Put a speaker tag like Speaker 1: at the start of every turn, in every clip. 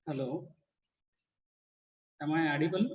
Speaker 1: Hello, am I audible?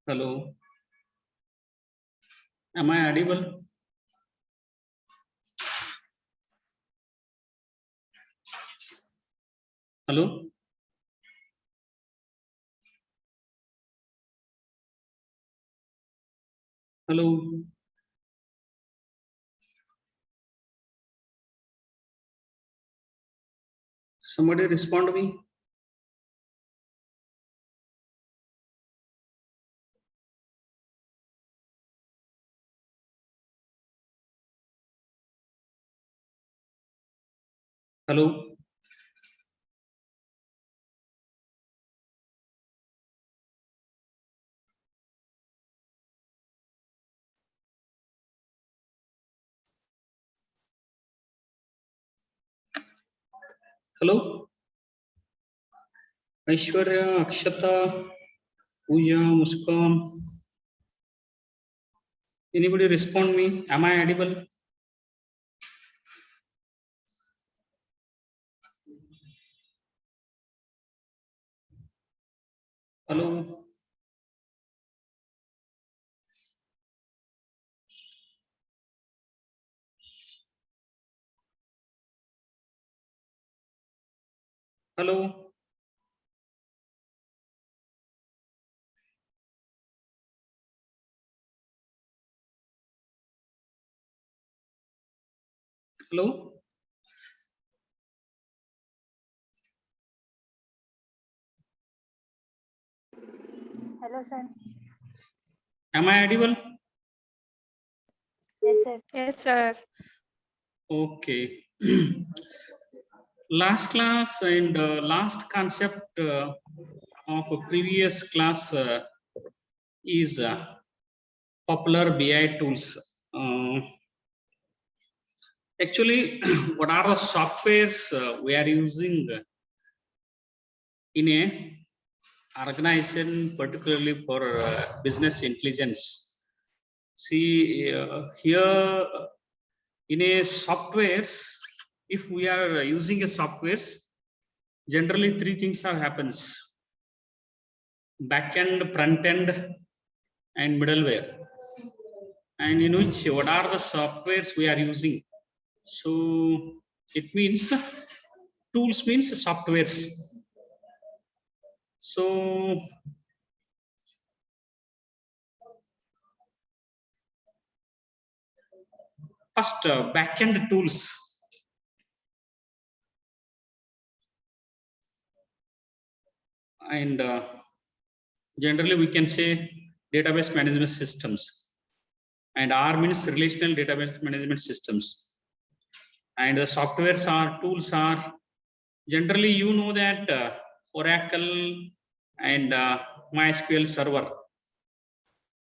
Speaker 1: Hello, am I audible? Hello, hello. Somebody respond me. Hello, hello. Aishwarya, Akshata, Pooja, Muskan. Anybody respond me? Am I audible? Hello, hello, hello.
Speaker 2: Hello, sir.
Speaker 1: Am I audible?
Speaker 2: Yes, sir.
Speaker 3: Yes, sir.
Speaker 1: Okay. Last class and last concept of a previous class is popular BI tools. Actually, what are the softwares we are using in a organization, particularly for business intelligence? See here in a softwares, if we are using a softwares, generally three things are happens: back end, front end, and middleware. And in which what are the softwares we are using? So it means tools means softwares. So first backend tools. And generally we can say database management systems. And R means relational database management systems. And the softwares are, tools are, generally you know that Oracle and MySQL server,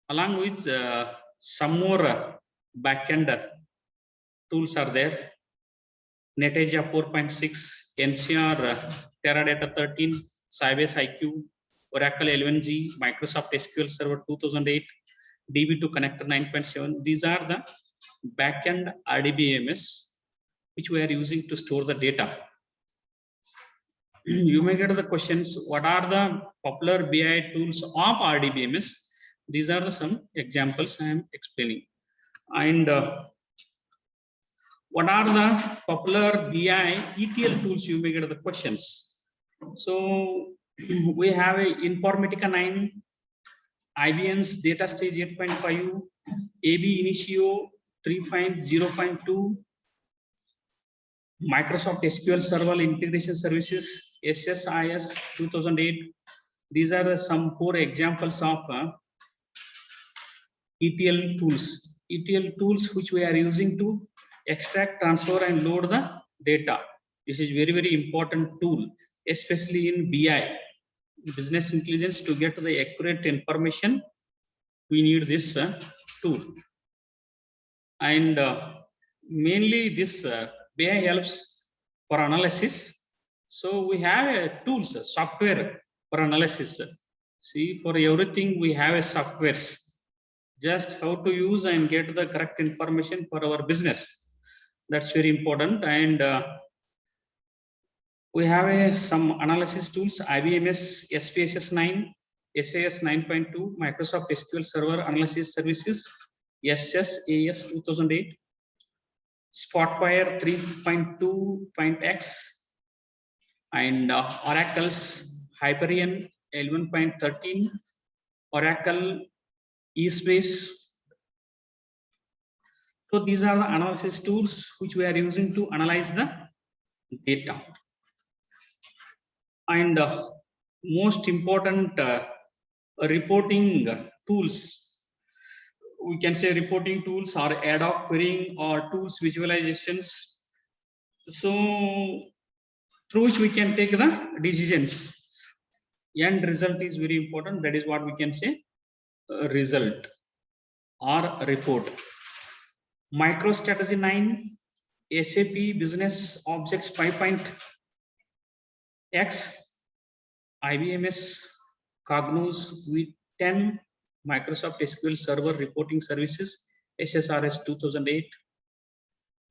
Speaker 1: along with some more backend tools are there. Neteja 4.6, NCR, Teradata 13, Sybase IQ, Oracle L1G, Microsoft SQL Server 2008, DB2 Connector 9.7. These are the backend RDBMS which we are using to store the data. You may get the questions, what are the popular BI tools of RDBMS? These are some examples I am explaining. And what are the popular BI ETL tools? You may get the questions. So we have a Informatica 9, IBM's Data Stage 8.5, AB Initio 3.0.2, Microsoft SQL Server Integration Services, SSIS 2008. These are some poor examples of ETL tools. ETL tools which we are using to extract, transfer, and load the data. This is very, very important tool, especially in BI, business intelligence. To get the accurate information, we need this tool. And mainly this BI helps for analysis. So we have tools, software for analysis. See, for everything we have a softwares. Just how to use and get the correct information for our business. That's very important. And we have some analysis tools: IBMS SPSS 9, SAS 9.2, Microsoft SQL Server Analysis Services, SSAS 2008, Spotfire 3.2.x, and Oracle's Hyperion 11.13, Oracle eSpace. So these are the analysis tools which we are using to analyze the data. And most important reporting tools, we can say reporting tools or ad hoc querying or tools visualizations. So through which we can take the decisions. End result is very important. That is what we can say result or report. MicroStrategy 9, SAP Business Objects 5.x, IBMS Cognos V10, Microsoft SQL Server Reporting Services, SSRS 2008,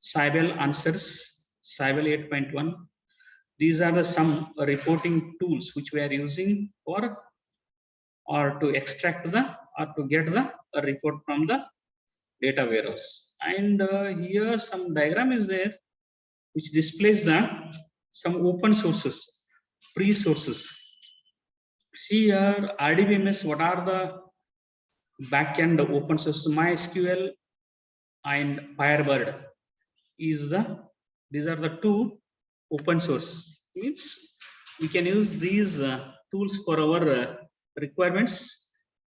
Speaker 1: Sybase Answers, Sybase 8.1. These are the some reporting tools which we are using for or to extract the or to get the report from the data warehouse. And here some diagram is there which displays the some open sources, free sources. See here RDBMS, what are the backend open source? MySQL and Firebird is these are the two open source. Means we can use these tools for our requirements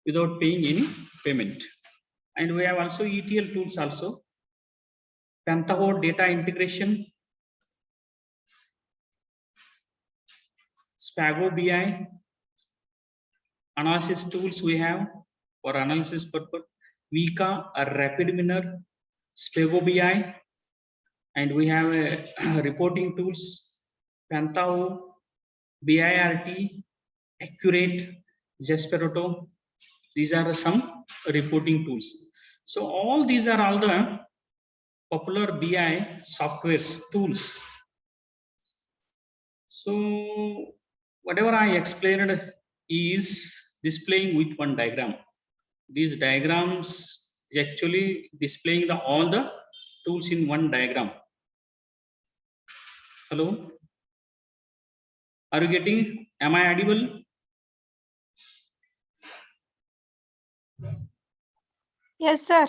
Speaker 1: without paying any payment. And we have also ETL tools also. Pentaho data integration, Spago BI, analysis tools we have for analysis purpose. Vika, a RapidMiner, Spago BI, and we have reporting tools, Pentaho, BIRT, Accurate, Jasperoto. These are some reporting tools. So all these are all the popular BI softwares tools. So whatever I explained is displaying with one diagram. These diagrams is actually displaying all the tools in one diagram. Hello, are you getting? Am I audible?
Speaker 3: Yes, sir.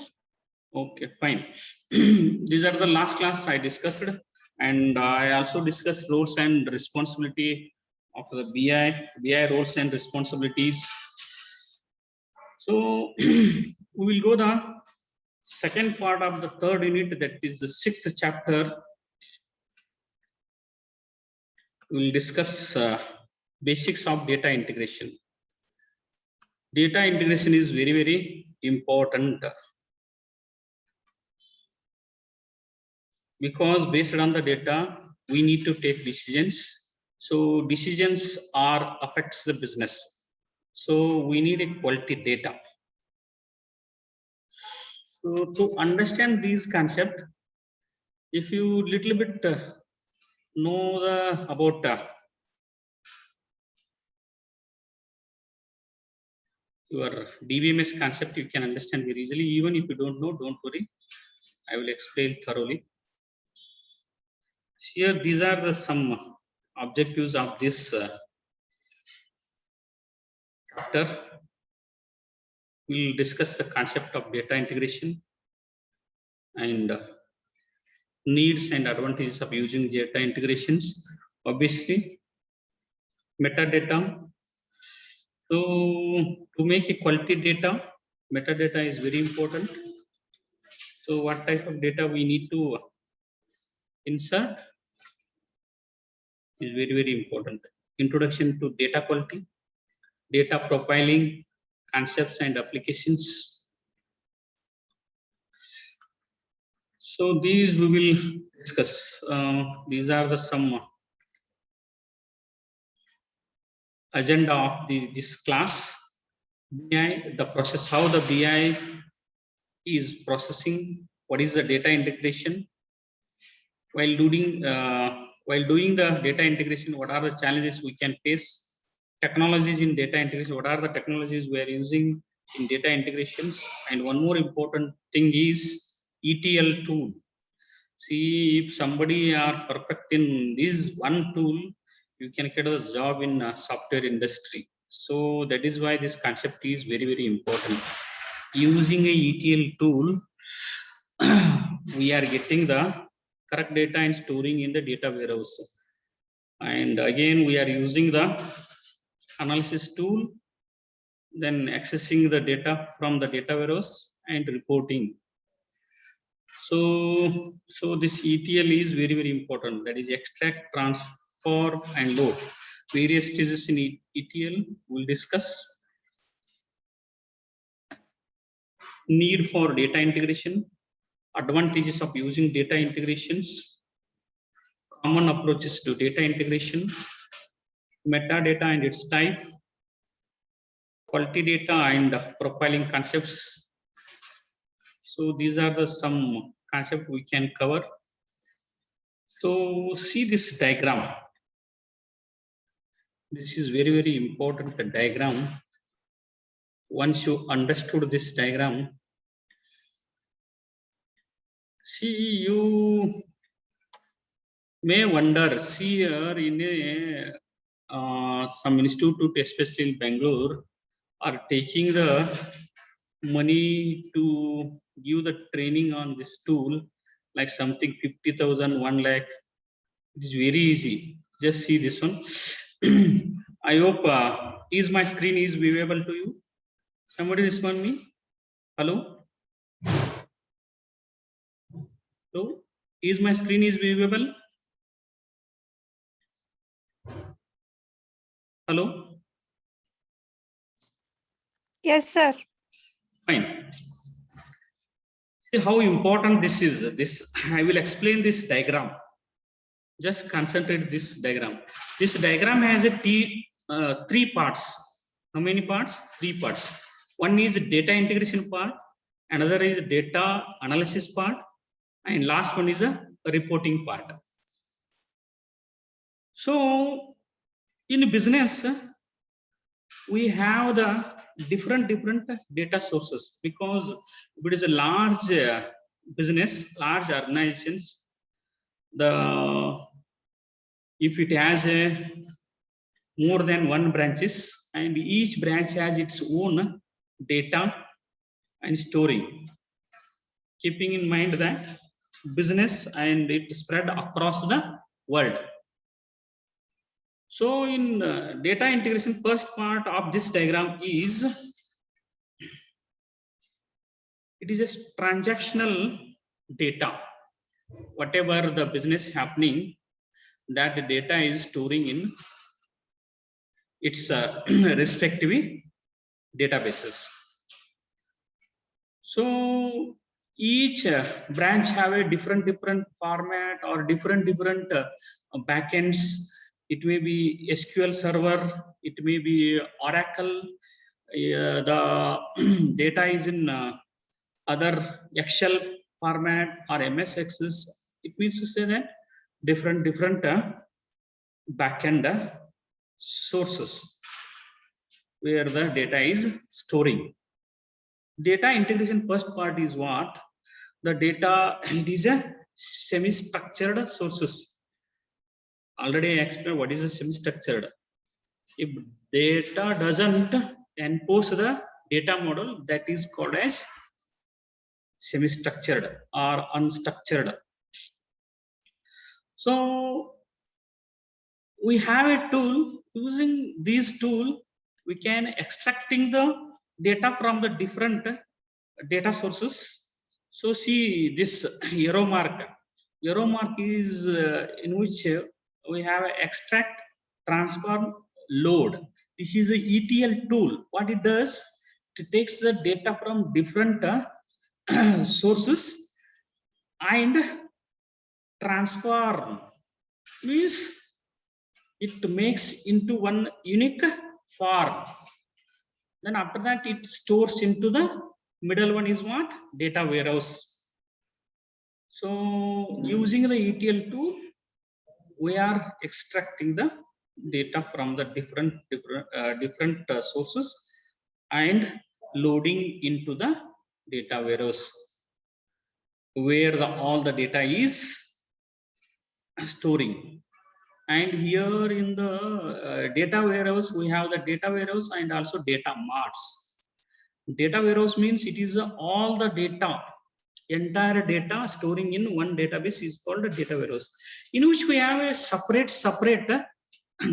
Speaker 1: Okay, fine. These are the last class I discussed, and I also discussed roles and responsibility of the BI roles and responsibilities. So we will go the second part of the third unit, that is the 6th chapter. We will discuss basics of data integration. Data integration is very, very important because based on the data, we need to take decisions. So decisions affects the business. So we need a quality data. So to understand these concepts, if you little bit know about your DBMS concept, you can understand very easily. Even if you don't know, don't worry, I will explain thoroughly. Here, these are some objectives of this chapter. We'll discuss the concept of data integration, and needs and advantages of using data integrations. Obviously, metadata. So to make a quality data, metadata is very important. So what type of data we need to insert is very, very important. Introduction to data quality, data profiling, concepts and applications. So these we will discuss. These are the some agenda of this class. BI, the process, how the BI is processing, what is the data integration. While doing the data integration, what are the challenges we can face? Technologies in data integration, what are the technologies we are using in data integrations? And one more important thing is ETL tool. See, if somebody are perfect in this one tool, you can get a job in software industry. So that is why this concept is very, very important. Using a ETL tool, we are getting the correct data and storing in the data warehouse. And again, we are using the analysis tool, then accessing the data from the data warehouse and reporting. So this ETL is very, very important. That is extract, transform, and load. Various stages in ETL we'll discuss. Need for data integration, advantages of using data integrations, common approaches to data integration, metadata and its type, quality data and profiling concepts. So these are the some concepts we can cover. So see this diagram. This is very, very important diagram. Once you understood this diagram, see, you may wonder, see here in a some institute, especially in Bangalore, are taking the money to give the training on this tool, like something 50,000, 1 lakh. It is very easy. Just see this one. I hope is my screen is visible to you? Somebody respond me. Hello. So is my screen is visible? Hello.
Speaker 3: Yes, sir.
Speaker 1: Fine. See how important this is. This I will explain this diagram. Just concentrate this diagram. This diagram has a three parts. How many parts? 3 parts. One is data integration part, another is data analysis part, and last one is a reporting part. So in business, we have the different data sources, because if it is a large business, large organizations, if it has a more than one branches, and each branch has its own data and storing, keeping in mind that business and it spread across the world. So in data integration, first part of this diagram is, it is a transactional data. Whatever the business happening, that the data is storing in its respective databases. So each branch have a different format or different backends. It may be SQL server, it may be Oracle. The data is in other Excel format or MS Access. It means to say that different backend sources where the data is storing. Data integration first part is what? The data, it is a semi-structured sources. Already I explained what is a semi-structured. If data doesn't enforce the data model, that is called as semi-structured or unstructured. So we have a tool. Using this tool, we can extracting the data from the different data sources. So see this arrow mark. Arrow mark is in which we have extract, transform, load. This is a ETL tool. What it does, it takes the data from different sources and transform, means it makes into one unique form. Then after that it stores into the middle one is what? Data warehouse. So using the ETL tool, we are extracting the data from the different sources and loading into the data warehouse, where all the data is storing. And here in the data warehouse, we have the data warehouse and also data marts. Data warehouse means it is all the data, entire data storing in one database is called a data warehouse, in which we have a separate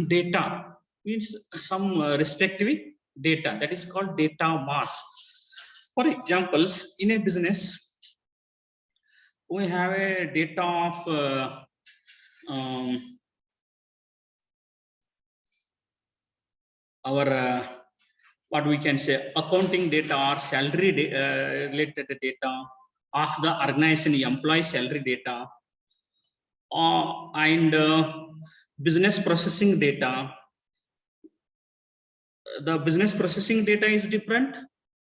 Speaker 1: data, means some respective data, that is called data marts. For examples, in a business, we have a data of our what we can say accounting data or salary related data of the organization employee salary data, and business processing data. The business processing data is different,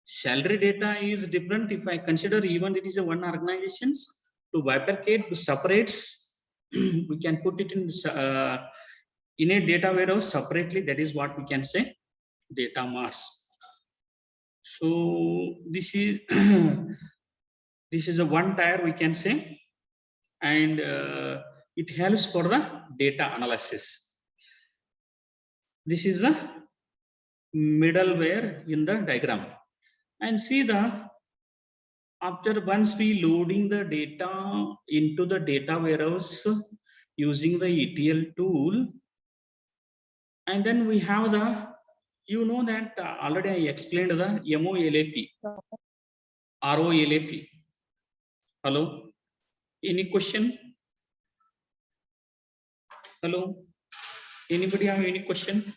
Speaker 1: salary data is different. If I consider even it is a one organizations, to bifurcate, to separates, we can put it in a data warehouse separately. That is what we can say data marts. So this is this is a one tier we can say, and it helps for the data analysis. This is the middleware in the diagram, and see the after once we loading the data into the data warehouse using the ETL tool, and then we have the, you know that already I explained the MOLAP, ROLAP. Hello, any question? Hello, anybody have any question?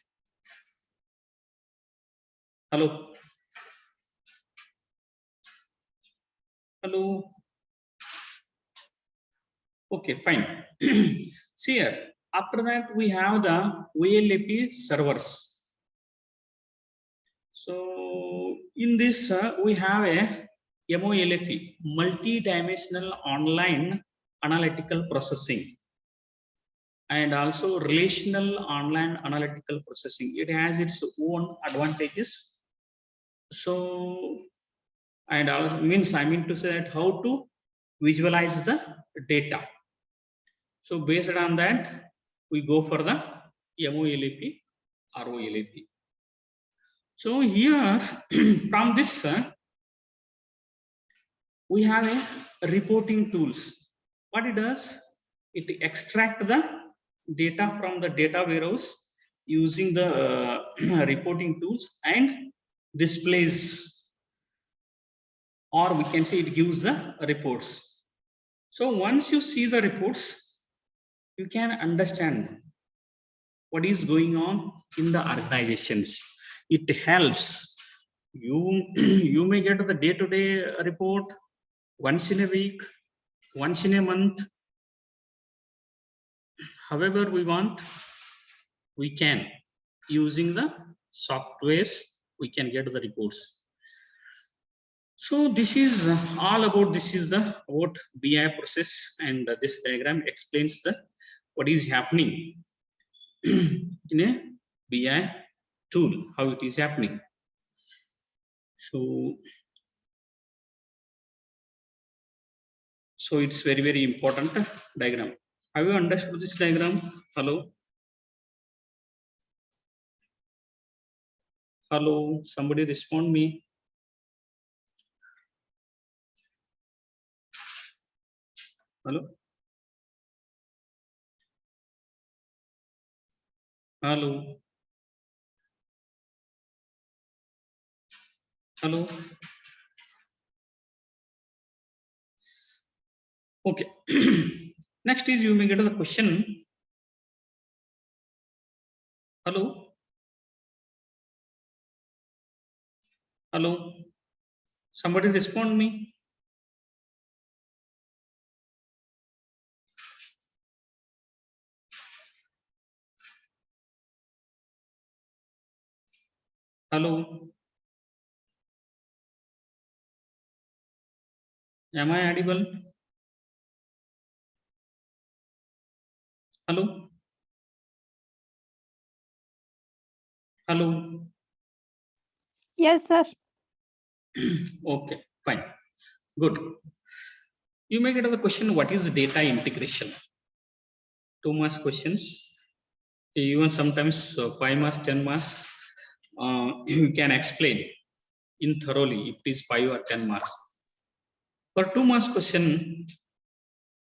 Speaker 1: Hello, hello. Okay, fine. See here, after that we have the OLAP servers. So in this we have a MOLAP, multi-dimensional online analytical processing, and also relational online analytical processing. It has its own advantages. So, and also means I mean to say that how to visualize the data. So based on that, we go for the MOLAP, ROLAP. So here from this, we have a reporting tools. What it does, it extract the data from the data warehouse using the reporting tools and displays, or we can say it gives the reports. So once you see the reports, you can understand what is going on in the organizations. It helps you. You may get the day-to-day report once in a week, once in a month. However we want, we can, using the softwares, we can get the reports. So this is all about, this is the about BI process, and this diagram explains the what is happening in a BI tool, how it is happening. So it's very important diagram. Have you understood this diagram? Hello, hello, somebody respond me. Hello. Hello. Hello. Okay. Next is you may get the question. Hello. Hello. Somebody respond me. Hello. Am I audible? Hello. Hello.
Speaker 3: Yes, sir.
Speaker 1: Okay, fine. Good. You may get the question, what is data integration? 2 marks questions. Even sometimes 5 marks, 10 marks, you can explain in thoroughly if it is 5 or 10 marks. For 2 marks question,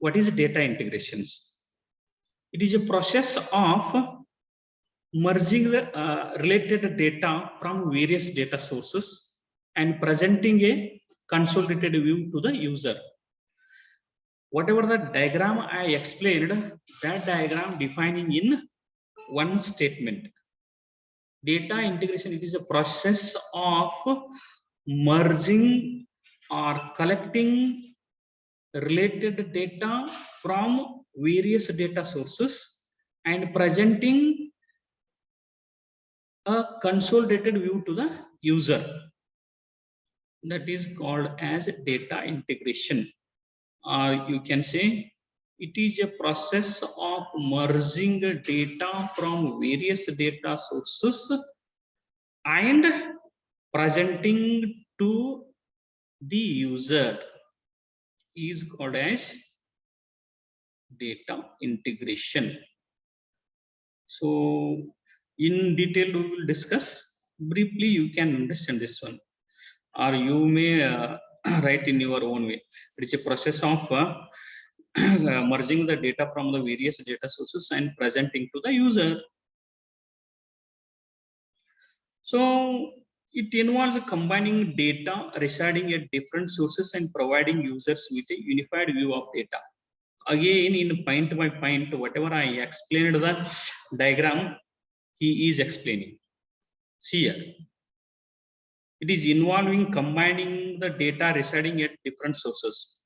Speaker 1: what is data integrations? It is a process of merging the related data from various data sources and presenting a consolidated view to the user. Whatever the diagram I explained, that diagram defining in one statement. Data integration, it is a process of merging or collecting related data from various data sources and presenting a consolidated view to the user. That is called as data integration, or you can say it is a process of merging data from various data sources and presenting to the user is called as data integration. So in detail we will discuss. Briefly you can understand this one, or you may write in your own way. It is a process of merging the data from the various data sources and presenting to the user. So it involves combining data residing at different sources and providing users with a unified view of data. Again, in point by point, whatever I explained the diagram, he is explaining. See here. It is involving combining the data residing at different sources,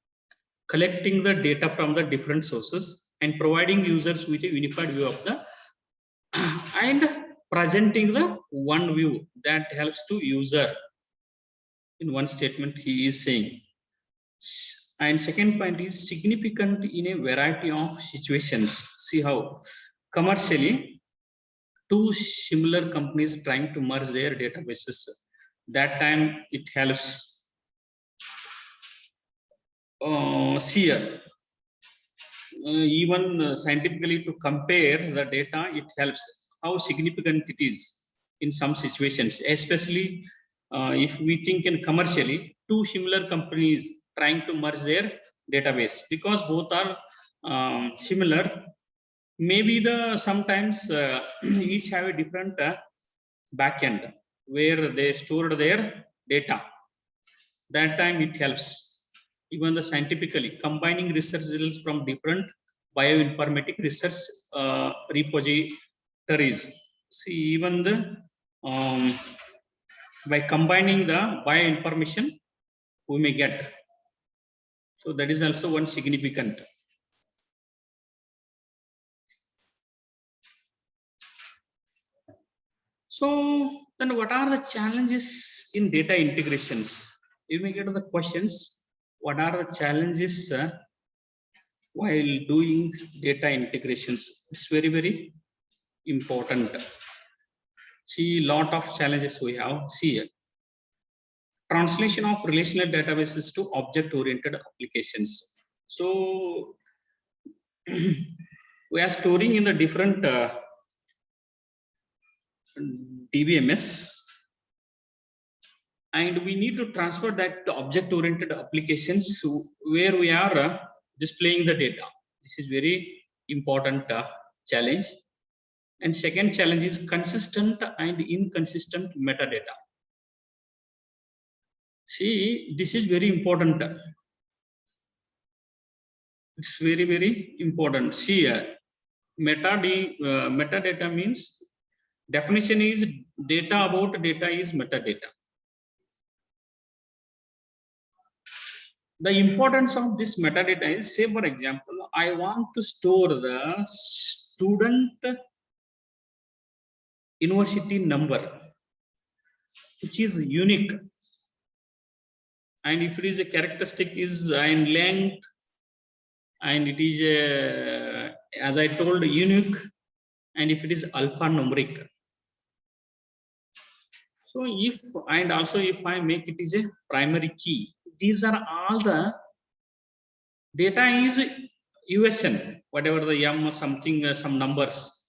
Speaker 1: collecting the data from the different sources and providing users with a unified view of the and presenting the one view that helps to user. In one statement he is saying. And second point is significant in a variety of situations. See how commercially two similar companies trying to merge their databases, that time it helps. See here, even scientifically to compare the data, it helps how significant it is in some situations, especially if we think in commercially two similar companies trying to merge their database, because both are similar. Maybe the sometimes each have a different backend where they stored their data. That time it helps. Even the scientifically combining research results from different bioinformatic research repositories. See, even the by combining the bioinformation we may get. So that is also one significant. So then what are the challenges in data integrations? You may get the questions, what are the challenges while doing data integrations? It's very, very important. See, lot of challenges we have. See here. Translation of relational databases to object-oriented applications. So we are storing in the different DBMS, and we need to transfer that to object-oriented applications where we are displaying the data. This is very important challenge. And second challenge is consistent and inconsistent metadata. See, this is very important. It's very, very important. See, metadata means definition is data about data is metadata. The importance of this metadata is, say for example, I want to store the student university number, which is unique. And if it is a characteristic is in length, and it is as I told, unique, and if it is alphanumeric. So if, and also if I make it is a primary key, these are all the data is USN, whatever the M something, some numbers.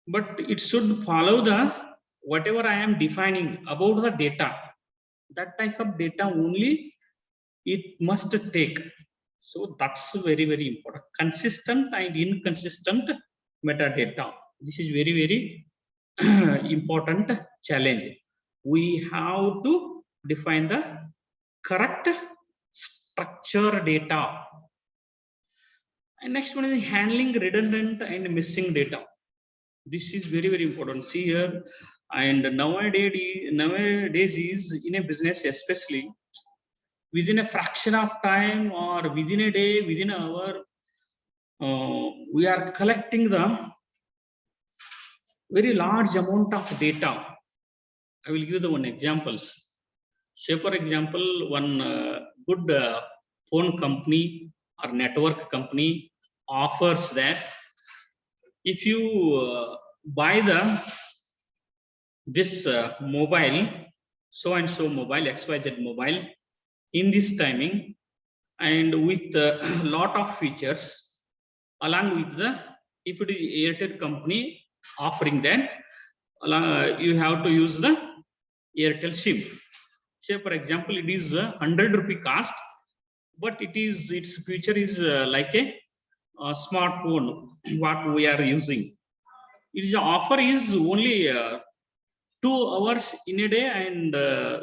Speaker 1: But it should follow the whatever I am defining about the data. That type of data only it must take. So that's very, very important. Consistent and inconsistent metadata. This is very, very important challenge. We have to define the correct structure data. And next one is handling redundant and missing data. This is very, very important. See here, and nowadays is in a business, especially within a fraction of time or within a day, within an hour, we are collecting the very large amount of data. I will give the one examples. Say for example, one good phone company or network company offers that if you buy this mobile, so and so mobile, XYZ mobile, in this timing and with a lot of features, along with the, if it is Airtel company offering that, you have to use the Airtel SIM. Say for example, it is 100 rupee cost, but it is, its feature is like a smartphone what we are using. It is offer is only 2 hours in a day and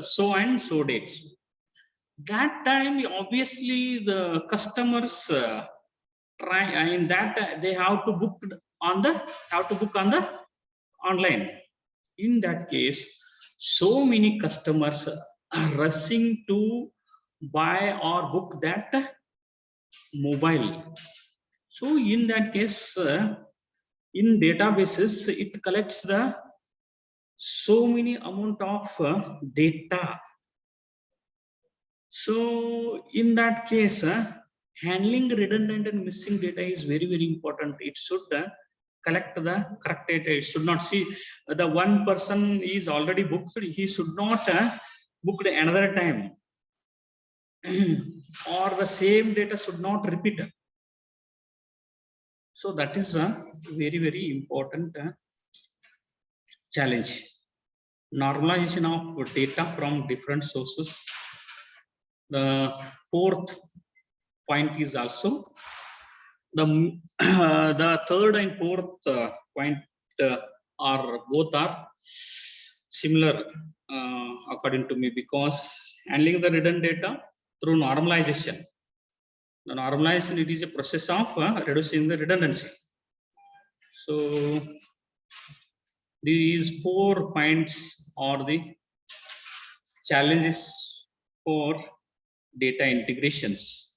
Speaker 1: so dates. That time obviously the customers try, and that they have to book on the online. In that case, so many customers are rushing to buy or book that mobile. So in that case, in databases, it collects the so many amount of data. So in that case, handling redundant and missing data is very, very important. It should collect the correct data. It should not see the one person is already booked. He should not book another time, or the same data should not repeat. So that is a very, very important challenge. Normalization of data from different sources. The fourth point is also the third and fourth point are both are similar according to me, because handling the redundant data through normalization. The normalization, it is a process of reducing the redundancy. So these 4 points are the challenges for data integrations.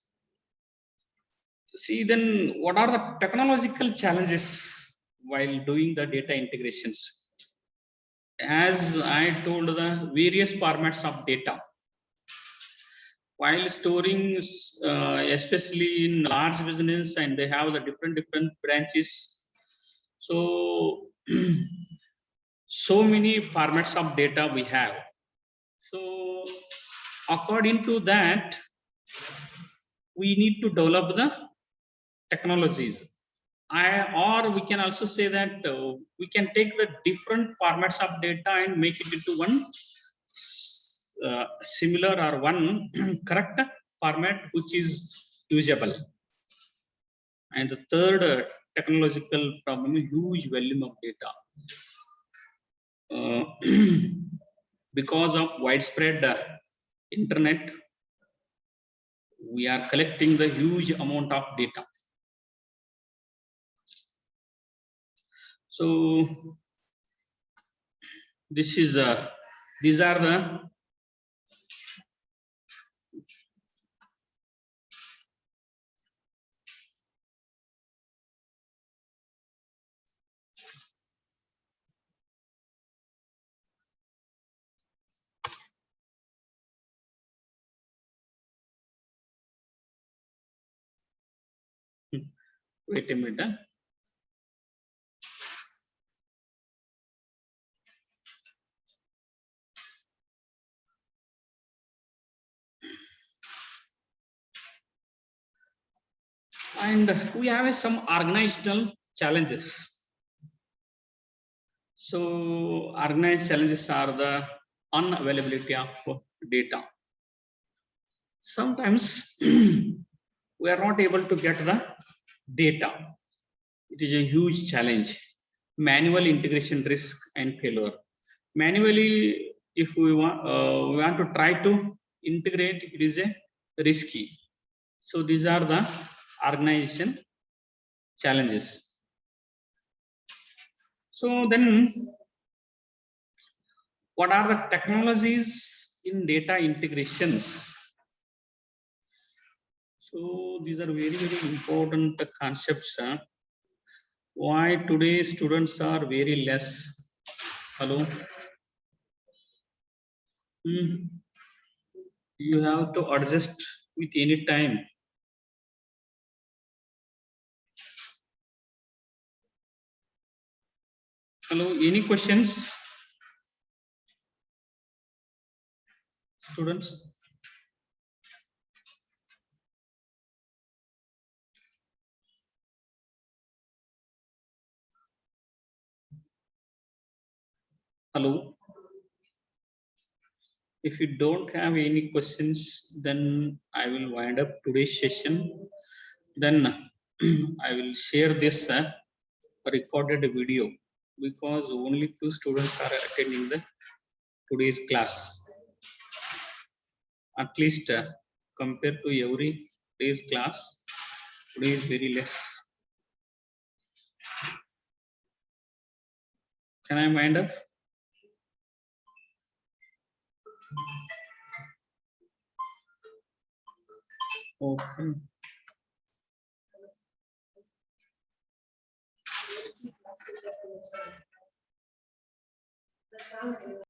Speaker 1: See, then what are the technological challenges while doing the data integrations? As I told, the various formats of data. While storing, especially in large business, and they have the different branches. So, so many formats of data we have. So, according to that, we need to develop the technologies. Or we can also say that we can take the different formats of data and make it into one similar or one correct format which is usable. And the third technological problem, huge volume of data. Because of widespread internet, we are collecting the huge amount of data. So these are the wait a minute. And we have some organizational challenges. So organized challenges are the unavailability of data. Sometimes we are not able to get the data. It is a huge challenge. Manual integration risk and failure. Manually, if we want to try to integrate, it is a risky. So these are the organization challenges. So then, what are the technologies in data integrations? So these are very, very important concepts. Why today students are very less? Hello. You have to adjust with any time. Hello, any questions? Students? Hello. If you don't have any questions, then I will wind up today's session. Then I will share this recorded video, because only 2 students are attending the today's class. At least compared to every day's class, today is very less. Can I wind up? Okay.